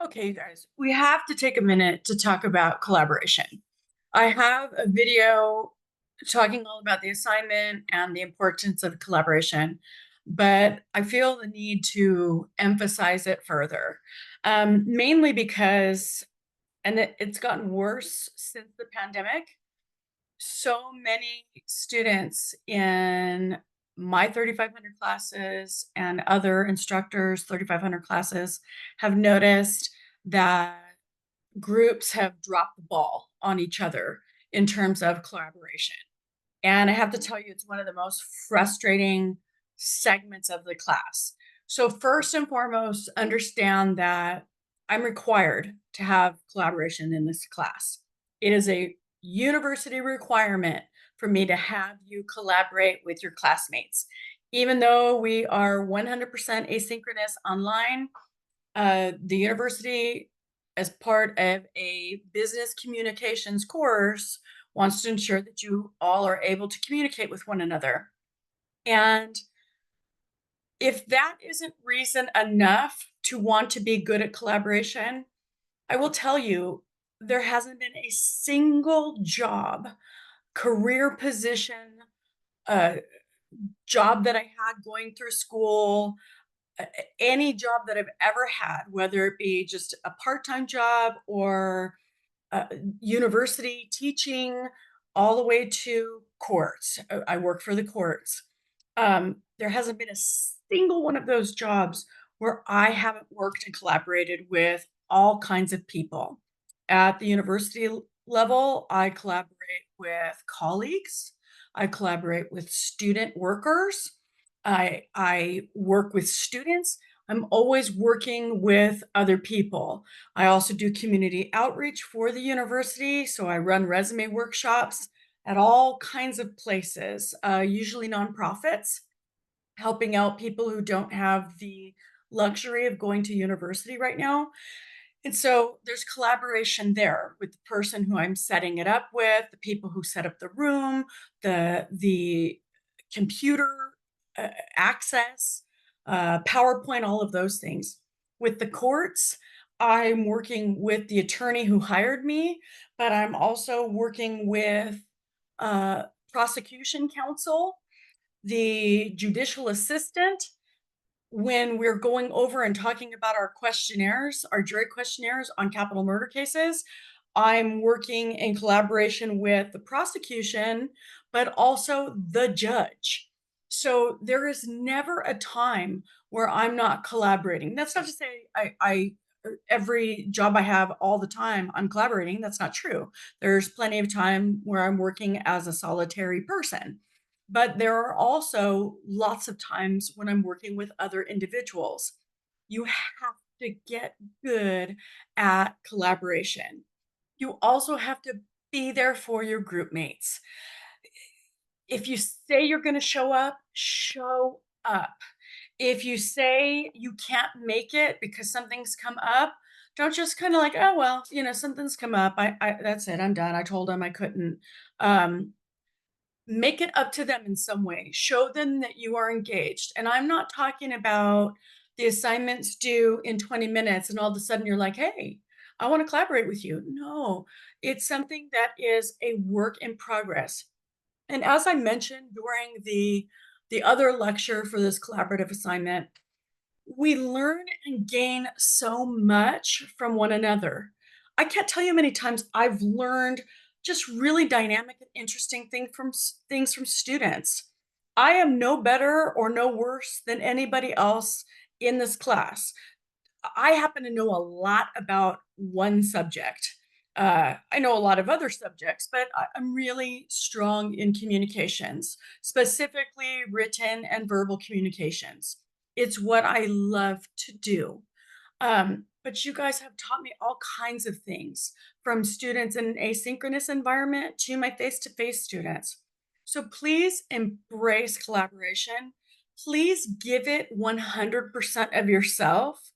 Okay, you guys, we have to take a minute to talk about collaboration. I have a video talking all about the assignment and the importance of collaboration, but I feel the need to emphasize it further, mainly because, and it's gotten worse since the pandemic. So many students in my 3,500 classes and other instructors' 3,500 classes have noticed that groups have dropped the ball on each other in terms of collaboration. And I have to tell you, it's one of the most frustrating segments of the class. So, first and foremost, understand that I'm required to have collaboration in this class. It is a university requirement for me to have you collaborate with your classmates. Even though we are 100% asynchronous online, the university, as part of a business communications course, wants to ensure that you all are able to communicate with one another. And if that isn't reason enough to want to be good at collaboration, I will tell you there hasn't been a single job, career position, uh, job that I had going through school, any job that I've ever had, whether it be just a part time job or uh, university teaching, all the way to courts. I work for the courts. There hasn't been a single one of those jobs where I haven't worked and collaborated with all kinds of people. At the university level, I collaborate with colleagues, I collaborate with student workers, I work with students. I'm always working with other people. I also do community outreach for the university. So I run resume workshops at all kinds of places, usually nonprofits, helping out people who don't have the luxury of going to university right now. And so there's collaboration there with the person who I'm setting it up with, the people who set up the room, the computer access, PowerPoint, all of those things. With the courts, I'm working with the attorney who hired me, but I'm also working with uh, prosecution counsel, the judicial assistant, when we're going over and talking about our questionnaires, our jury questionnaires on capital murder cases. I'm working in collaboration with the prosecution, but also the judge. So there is never a time where I'm not collaborating. That's not to say I every job I have all the time I'm collaborating. That's not true. There's plenty of time where I'm working as a solitary person. But there are also lots of times when I'm working with other individuals. You have to get good at collaboration. You also have to be there for your group mates. If you say you're going to show up, show up. If you say you can't make it because something's come up, don't just kind of like, oh well, something's come up. I that's it. I'm done. I told them I couldn't. Um, Make it up to them in some way. Show them that you are engaged. And I'm not talking about the assignments due in 20 minutes and all of a sudden you're like, hey, I want to collaborate with you. No, it's something that is a work in progress. And as I mentioned during the other lecture for this collaborative assignment, we learn and gain so much from one another. I can't tell you how many times I've learned just really dynamic and interesting things from students. I am no better or no worse than anybody else in this class. I happen to know a lot about one subject. I know a lot of other subjects, but I'm really strong in communications, specifically written and verbal communications. It's what I love to do. But you guys have taught me all kinds of things, from students in an asynchronous environment to my face to face students. So please embrace collaboration. Please give it 100% of yourself.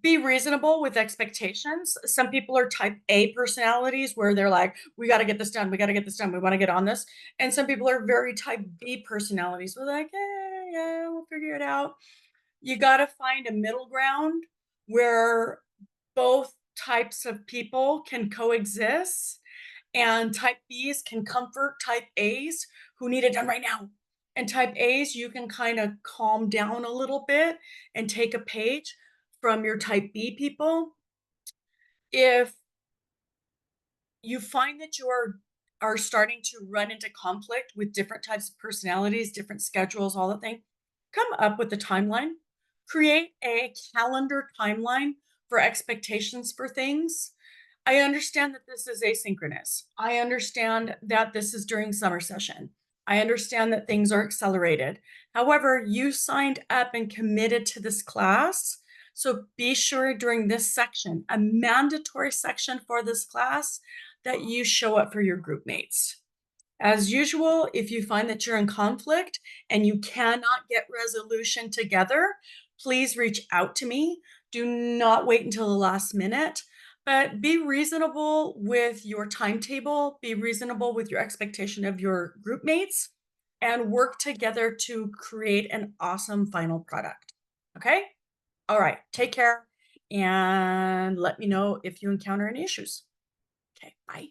Be reasonable with expectations. Some people are type A personalities where they're like, we got to get this done. We got to get this done. We want to get on this. And some people are very type B personalities. We're like, yeah, we'll figure it out. You got to find a middle ground where both types of people can coexist, and type Bs can comfort type As who need it done right now. And type As, you can kind of calm down a little bit and take a page from your type B people. If you find that are starting to run into conflict with different types of personalities, different schedules, all the thing, come up with a timeline. Create a calendar timeline for expectations for things. I understand that this is asynchronous. I understand that this is during summer session. I understand that things are accelerated. However, you signed up and committed to this class. So be sure during this section, a mandatory section for this class, that you show up for your group mates. As usual, if you find that you're in conflict and you cannot get resolution together, please reach out to me. Do not wait until the last minute, but be reasonable with your timetable, be reasonable with your expectation of your group mates, and work together to create an awesome final product. Okay? All right. Take care and let me know if you encounter any issues. Okay. Bye.